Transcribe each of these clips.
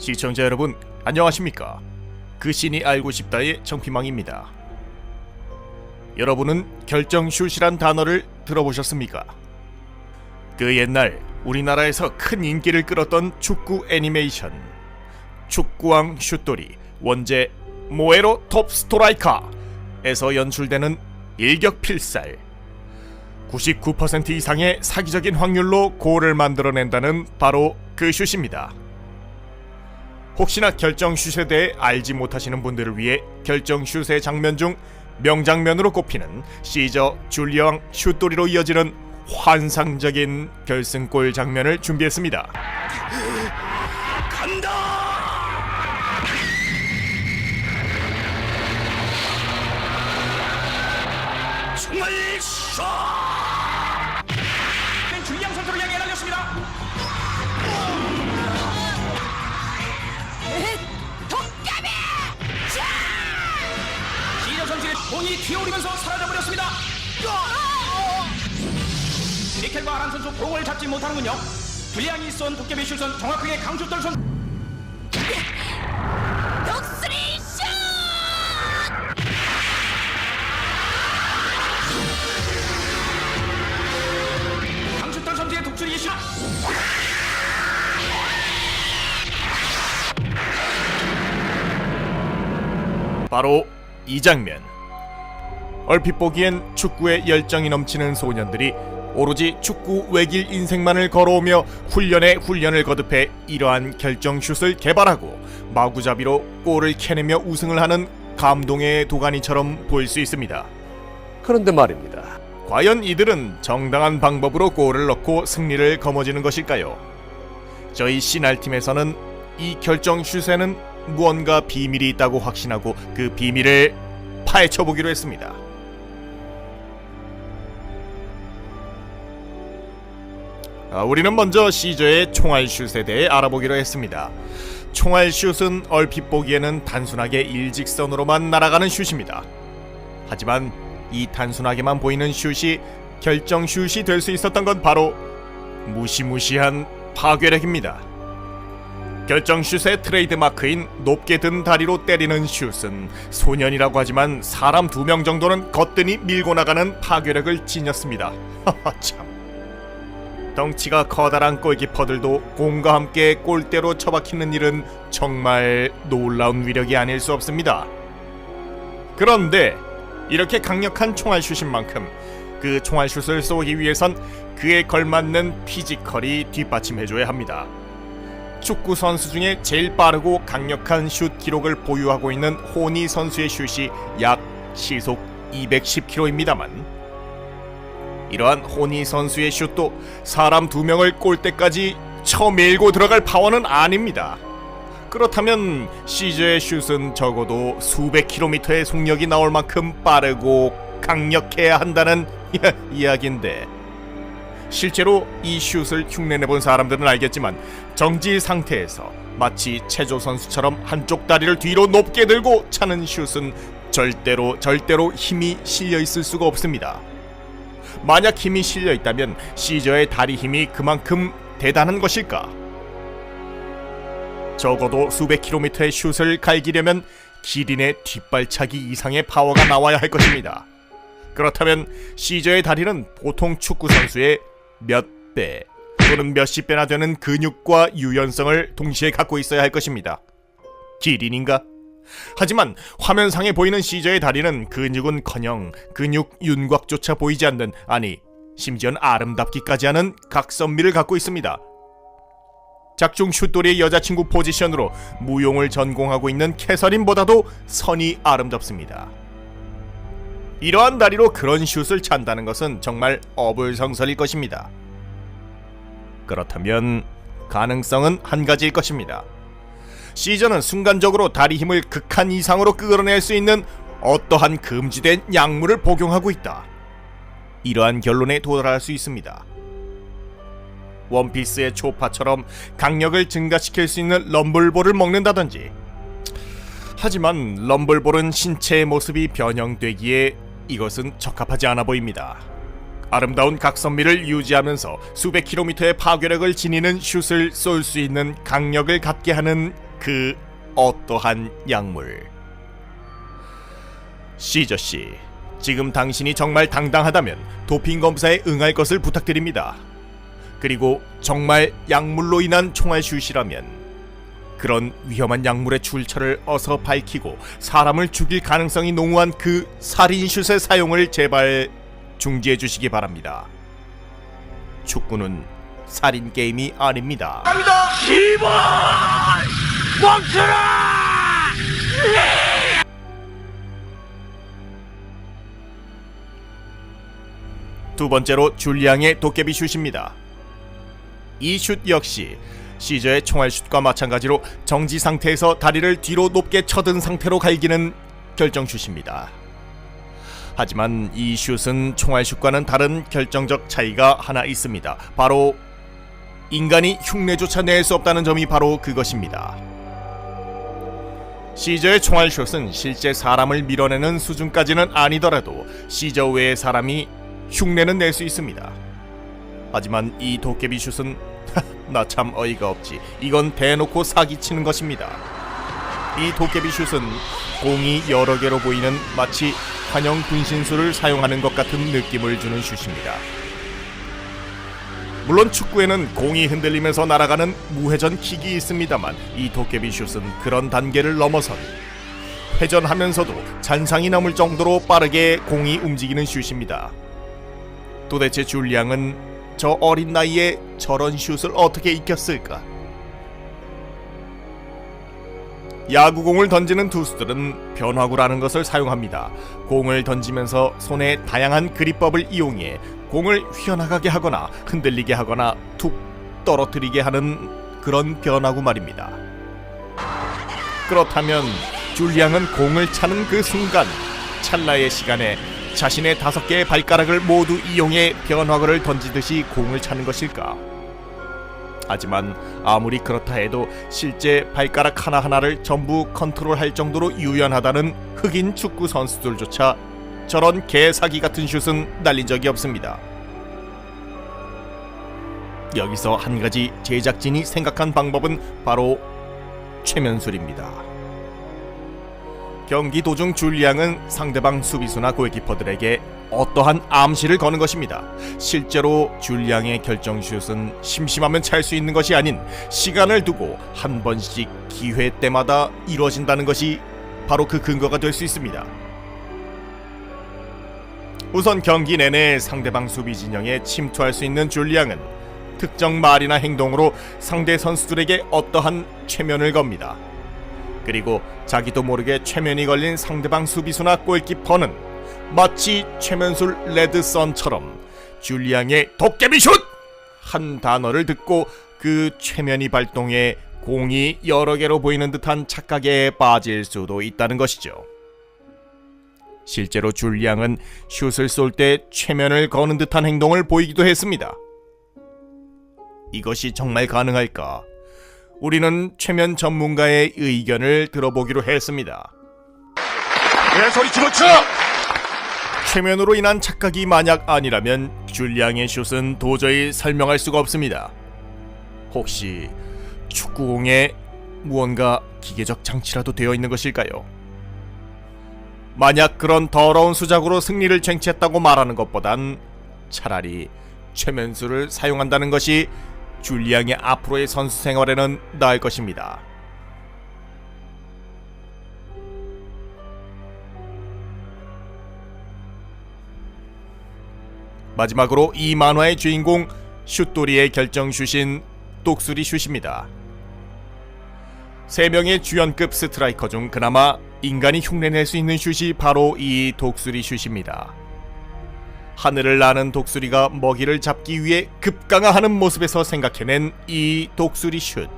시청자 여러분, 안녕하십니까? 그 신이 알고 싶다의 정피망입니다. 여러분은 결정슛이란 단어를 들어보셨습니까? 그 옛날 우리나라에서 큰 인기를 끌었던 축구 애니메이션 축구왕 슛돌이 원제 모에로 톱 스토라이카에서 연출되는 일격필살 99% 이상의 사기적인 확률로 골을 만들어낸다는 바로 그 슛입니다. 혹시나 결정슛에 대해 알지 못하시는 분들을 위해 결정슛의 장면 중 명장면으로 꼽히는 시저 줄리앙 슛돌이로 이어지는 환상적인 결승골 장면을 준비했습니다. 간다! 정말 슛! 줄리앙 선수를 향해 날렸습니다. 독감이! 시저 선수의 공이 튀어오르면서 사라져버렸습니다. 미켈과 아란 선수 공을 잡지 못하는군요. 줄리앙이 쏜 도깨비 슛은 정확하게 강슛돌 선 독수리 슛! 강슛돌 선수의 독수리 슛. 바로 이 장면. 얼핏 보기엔 축구에 열정이 넘치는 소년들이 오로지 축구 외길 인생만을 걸어오며 훈련을 거듭해 이러한 결정슛을 개발하고 마구잡이로 골을 캐내며 우승을 하는 감동의 도가니처럼 보일 수 있습니다. 그런데 말입니다. 과연 이들은 정당한 방법으로 골을 넣고 승리를 거머쥐는 것일까요? 저희 C날팀에서는 이 결정슛에는 무언가 비밀이 있다고 확신하고 그 비밀을 파헤쳐보기로 했습니다. 우리는 먼저 시저의 총알슛에 대해 알아보기로 했습니다. 총알슛은 얼핏 보기에는 단순하게 일직선으로만 날아가는 슛입니다. 하지만 이 단순하게만 보이는 슛이 결정슛이 될 수 있었던 건 바로 무시무시한 파괴력입니다. 결정슛의 트레이드마크인 높게 든 다리로 때리는 슛은 소년이라고 하지만 사람 2명 정도는 거뜬히 밀고 나가는 파괴력을 지녔습니다. 참. 덩치가 커다란 골키퍼들도 공과 함께 골대로 처박히는 일은 정말 놀라운 위력이 아닐 수 없습니다. 그런데 이렇게 강력한 총알슛인 만큼 그 총알슛을 쏘기 위해선 그에 걸맞는 피지컬이 뒷받침해줘야 합니다. 축구 선수 중에 제일 빠르고 강력한 슛 기록을 보유하고 있는 호니 선수의 슛이 약 시속 210km입니다만 이러한 호니 선수의 슛도 사람 2명을 골대까지 쳐밀고 들어갈 파워는 아닙니다. 그렇다면 시저의 슛은 적어도 수백 킬로미터의 속력이 나올 만큼 빠르고 강력해야 한다는 이야기인데 실제로 이 슛을 흉내내본 사람들은 알겠지만 정지 상태에서 마치 체조 선수처럼 한쪽 다리를 뒤로 높게 들고 차는 슛은 절대로 힘이 실려 있을 수가 없습니다. 만약 힘이 실려 있다면 시저의 다리 힘이 그만큼 대단한 것일까? 적어도 수백 킬로미터의 슛을 갈기려면 기린의 뒷발차기 이상의 파워가 나와야 할 것입니다. 그렇다면 시저의 다리는 보통 축구 선수의 몇 배 또는 몇십 배나 되는 근육과 유연성을 동시에 갖고 있어야 할 것입니다. 기린인가? 하지만 화면상에 보이는 시저의 다리는 근육은커녕 근육 윤곽조차 보이지 않는, 아니 심지어는 아름답기까지 하는 각선미를 갖고 있습니다. 작중 슛돌이의 여자친구 포지션으로 무용을 전공하고 있는 캐서린보다도 선이 아름답습니다. 이러한 다리로 그런 슛을 찬다는 것은 정말 어불성설일 것입니다. 그렇다면 가능성은 한 가지일 것입니다. 시저는 순간적으로 다리 힘을 극한 이상으로 끌어낼 수 있는 어떠한 금지된 약물을 복용하고 있다. 이러한 결론에 도달할 수 있습니다. 원피스의 초파처럼 강력을 증가시킬 수 있는 럼블볼을 먹는다든지. 하지만 럼블볼은 신체의 모습이 변형되기에 이것은 적합하지 않아 보입니다. 아름다운 각선미를 유지하면서 수백 킬로미터의 파괴력을 지니는 슛을 쏠 수 있는 강력을 갖게 하는 그 어떠한 약물. 시저 씨, 지금 당신이 정말 당당하다면 도핑 검사에 응할 것을 부탁드립니다. 그리고 정말 약물로 인한 총알슛이라면 그런 위험한 약물의 출처를 어서 밝히고 사람을 죽일 가능성이 농후한 그 살인슛의 사용을 제발 중지해 주시기 바랍니다. 축구는 살인 게임이 아닙니다. 두 번째로 줄리앙의 도깨비 슛입니다. 이 슛 역시 시저의 총알 슛과 마찬가지로 정지 상태에서 다리를 뒤로 높게 쳐든 상태로 갈기는 결정 슛입니다. 하지만 이 슛은 총알 슛과는 다른 결정적 차이가 하나 있습니다. 바로 인간이 흉내조차 낼 수 없다는 점이 바로 그것입니다. 시저의 총알 슛은 실제 사람을 밀어내는 수준까지는 아니더라도 시저 외의 사람이 흉내는 낼 수 있습니다. 하지만 이 도깨비 슛은 나 참 어이가 없지. 이건 대놓고 사기치는 것입니다. 이 도깨비 슛은 공이 여러 개로 보이는 마치 환영 분신술을 사용하는 것 같은 느낌을 주는 슛입니다. 물론 축구에는 공이 흔들리면서 날아가는 무회전 킥이 있습니다만 이 도깨비 슛은 그런 단계를 넘어선 회전하면서도 잔상이 남을 정도로 빠르게 공이 움직이는 슛입니다. 도대체 줄리앙은 저 어린 나이에 저런 슛을 어떻게 익혔을까? 야구공을 던지는 투수들은 변화구라는 것을 사용합니다. 공을 던지면서 손의 다양한 그립법을 이용해 공을 휘어나가게 하거나 흔들리게 하거나 툭 떨어뜨리게 하는 그런 변화구 말입니다. 그렇다면 줄리앙은 공을 차는 그 순간 찰나의 시간에 자신의 5개의 발가락을 모두 이용해 변화구를 던지듯이 공을 차는 것일까? 하지만 아무리 그렇다 해도 실제 발가락 하나하나를 전부 컨트롤할 정도로 유연하다는 흑인 축구 선수들조차 저런 개사기 같은 슛은 날린 적이 없습니다. 여기서 한 가지 제작진이 생각한 방법은 바로 최면술입니다. 경기 도중 줄리앙은 상대방 수비수나 골키퍼들에게 어떠한 암시를 거는 것입니다. 실제로 줄리앙의 결정슛은 심심하면 찰 수 있는 것이 아닌 시간을 두고 한 번씩 기회 때마다 이루어진다는 것이 바로 그 근거가 될 수 있습니다. 우선 경기 내내 상대방 수비 진영에 침투할 수 있는 줄리앙은 특정 말이나 행동으로 상대 선수들에게 어떠한 최면을 겁니다. 그리고 자기도 모르게 최면이 걸린 상대방 수비수나 골키퍼는 마치 최면술 레드선처럼 줄리앙의 도깨비슛! 한 단어를 듣고 그 최면이 발동해 공이 여러 개로 보이는 듯한 착각에 빠질 수도 있다는 것이죠. 실제로 줄리앙은 슛을 쏠 때 최면을 거는 듯한 행동을 보이기도 했습니다. 이것이 정말 가능할까? 우리는 최면 전문가의 의견을 들어보기로 했습니다. 내 소리 집어쳐! 최면으로 인한 착각이 만약 아니라면 줄리앙의 슛은 도저히 설명할 수가 없습니다. 혹시 축구공에 무언가 기계적 장치라도 되어 있는 것일까요? 만약 그런 더러운 수작으로 승리를 쟁취했다고 말하는 것보단 차라리 최면술을 사용한다는 것이 줄리앙의 앞으로의 선수 생활에는 나을 것입니다. 마지막으로 이 만화의 주인공 슛돌이의 결정슛인 똑수리 슛입니다. 3명의 주연급 스트라이커 중 그나마 인간이 흉내낼 수 있는 슛이 바로 이 독수리 슛입니다. 하늘을 나는 독수리가 먹이를 잡기 위해 급강하하는 모습에서 생각해낸 이 독수리 슛.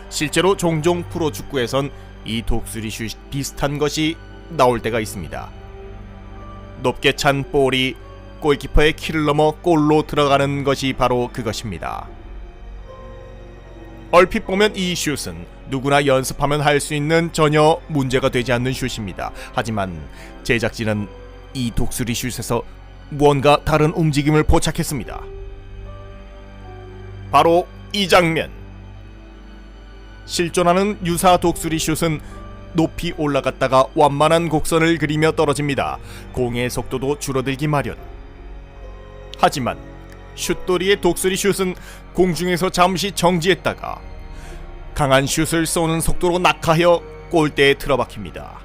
실제로 종종 프로축구에선 이 독수리 슛 비슷한 것이 나올 때가 있습니다. 높게 찬 볼이 골키퍼의 키를 넘어 골로 들어가는 것이 바로 그것입니다. 얼핏 보면 이 슛은 누구나 연습하면 할 수 있는 전혀 문제가 되지 않는 슛입니다. 하지만 제작진은 이 독수리 슛에서 무언가 다른 움직임을 포착했습니다. 바로 이 장면. 실존하는 유사 독수리 슛은 높이 올라갔다가 완만한 곡선을 그리며 떨어집니다. 공의 속도도 줄어들기 마련. 하지만 슛돌이의 독수리 슛은 공중에서 잠시 정지했다가 강한 슛을 쏘는 속도로 낙하하여 골대에 틀어박힙니다.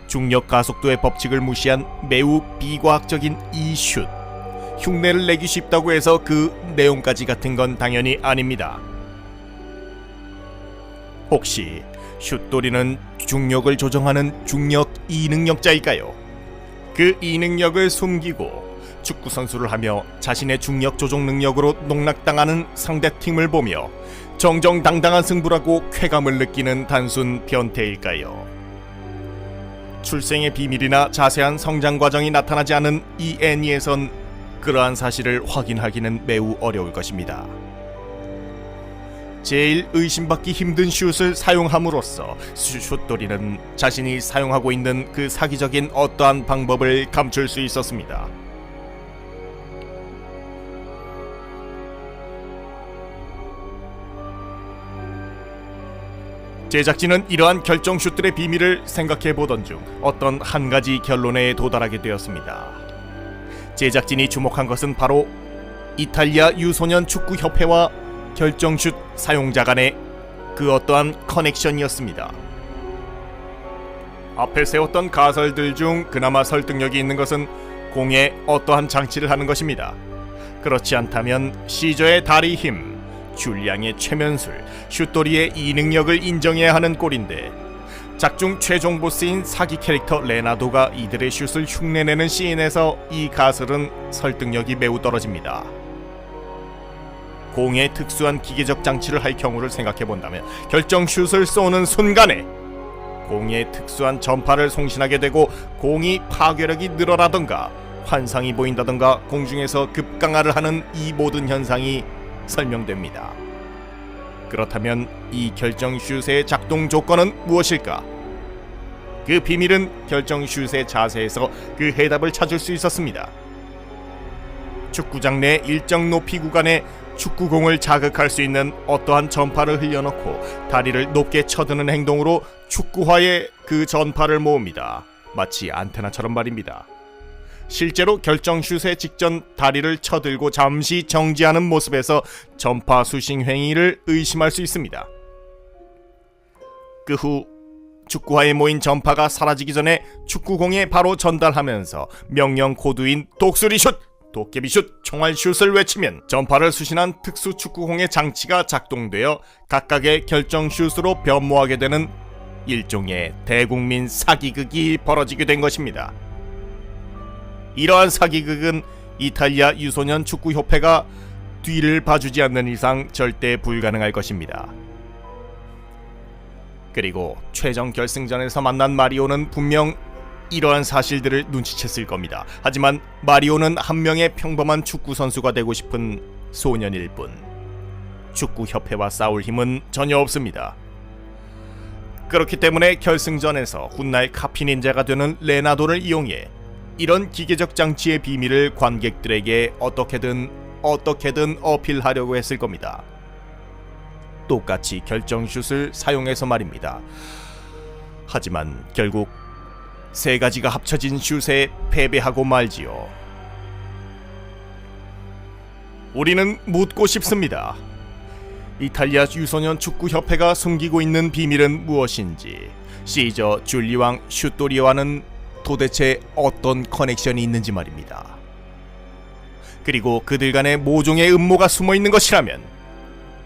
중력 가속도의 법칙을 무시한 매우 비과학적인 이 슛. 흉내를 내기 쉽다고 해서 그 내용까지 같은 건 당연히 아닙니다. 혹시 슛돌이는 중력을 조정하는 중력 이능력자일까요? 그 이능력을 숨기고 축구 선수를 하며 자신의 중력 조종 능력으로 농락당하는 상대팀을 보며 정정당당한 승부라고 쾌감을 느끼는 단순 변태일까요? 출생의 비밀이나 자세한 성장 과정이 나타나지 않은 이 애니에선 그러한 사실을 확인하기는 매우 어려울 것입니다. 제일 의심받기 힘든 슛을 사용함으로써 슛돌이는 자신이 사용하고 있는 그 사기적인 어떠한 방법을 감출 수 있었습니다. 제작진은 이러한 결정 슛들의 비밀을 생각해 보던 중 어떤 한 가지 결론에 도달하게 되었습니다. 제작진이 주목한 것은 바로 이탈리아 유소년 축구협회와 결정슛 사용자 간의 그 어떠한 커넥션이었습니다. 앞에 세웠던 가설들 중 그나마 설득력이 있는 것은 공에 어떠한 장치를 하는 것입니다. 그렇지 않다면 시저의 다리 힘, 줄리앙의 최면술, 슛돌이의 이능력을 인정해야 하는 꼴인데 작중 최종 보스인 사기 캐릭터 레나도가 이들의 슛을 흉내내는 시인에서 이 가설은 설득력이 매우 떨어집니다. 공에 특수한 기계적 장치를 할 경우를 생각해본다면 결정 슛을 쏘는 순간에 공에 특수한 전파를 송신하게 되고 공이 파괴력이 늘어나던가 환상이 보인다던가 공중에서 급강하를 하는 이 모든 현상이 설명됩니다. 그렇다면 이 결정 슛의 작동 조건은 무엇일까? 그 비밀은 결정 슛의 자세에서 그 해답을 찾을 수 있었습니다. 축구장 내 일정 높이 구간에 축구공을 자극할 수 있는 어떠한 전파를 흘려넣고 다리를 높게 쳐드는 행동으로 축구화에 그 전파를 모읍니다. 마치 안테나처럼 말입니다. 실제로 결정슛의 직전 다리를 쳐들고 잠시 정지하는 모습에서 전파 수신 행위를 의심할 수 있습니다. 그 후 축구화에 모인 전파가 사라지기 전에 축구공에 바로 전달하면서 명령 코드인 독수리슛, 도깨비슛, 총알슛을 외치면 전파를 수신한 특수 축구공의 장치가 작동되어 각각의 결정슛으로 변모하게 되는 일종의 대국민 사기극이 벌어지게 된 것입니다. 이러한 사기극은 이탈리아 유소년 축구협회가 뒤를 봐주지 않는 이상 절대 불가능할 것입니다. 그리고 최종 결승전에서 만난 마리오는 분명 이러한 사실들을 눈치챘을 겁니다. 하지만 마리오는 한 명의 평범한 축구 선수가 되고 싶은 소년일 뿐 축구협회와 싸울 힘은 전혀 없습니다. 그렇기 때문에 결승전에서 훗날 카피 닌자가 되는 레나도를 이용해 이런 기계적 장치의 비밀을 관객들에게 어떻게든 어필하려고 했을 겁니다. 똑같이 결정슛을 사용해서 말입니다. 하지만 결국 세 가지가 합쳐진 슛에 패배하고 말지요. 우리는 묻고 싶습니다. 이탈리아 유소년 축구협회가 숨기고 있는 비밀은 무엇인지, 시저 줄리왕 슛돌이와는 도대체 어떤 커넥션이 있는지 말입니다. 그리고 그들 간에 모종의 음모가 숨어 있는 것이라면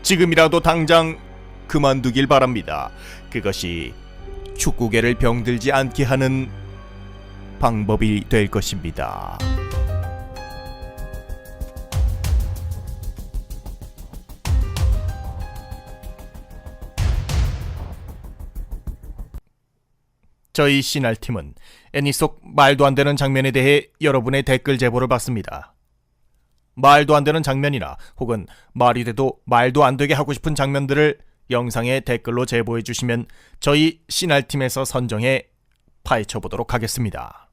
지금이라도 당장 그만두길 바랍니다. 그것이 축구계를 병들지 않게 하는 방법이 될 것입니다. 저희 씨날팀은 애니 속 말도 안 되는 장면에 대해 여러분의 댓글 제보를 받습니다. 말도 안 되는 장면이나 혹은 말이 돼도 말도 안 되게 하고 싶은 장면들을 영상에 댓글로 제보해 주시면 저희 씨날팀에서 선정해 파헤쳐 보도록 하겠습니다.